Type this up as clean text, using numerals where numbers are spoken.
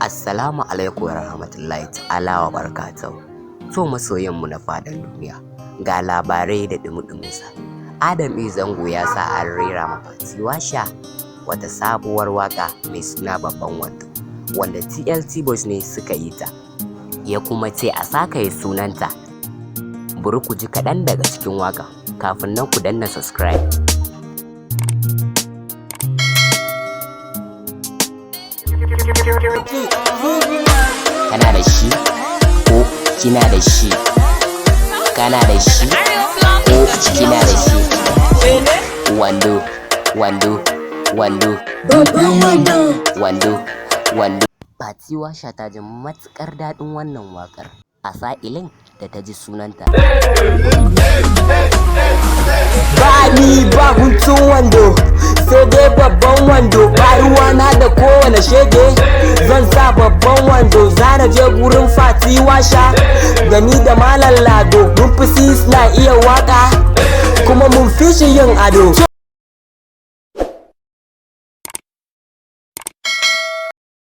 Assalamu alaikum wa rahmatullahi ta'ala wa barakatuhu. To masoyanmu na fadan duniya, ga labarai da dumudumunsa. Adam zango ya sa an rera ma fati washa wata sabuwar waka mai suna babban wando, wanda TLT Boys ne suka yi ta, ya kuma ce a sakaye sunanta. Bari ku ji kaɗan daga cikin waka, kafin nan ku danna subscribe. Kana da shi ko kina da shi? Kana da shi ko kina da shi? Wando, wando, wando, wando, wando. Fati washa ta ji matukar daɗin wannan wakar a sa'ilin da ta ji sunanta. Ba ni ba guntun wando, sai dai babban wando. Ba ruwana da kowane shege, zan sa babban wando. Zana je gurin fati washa, da ni da malam lado. Mun fi na iya waka, kuma mun fi shi yin ado.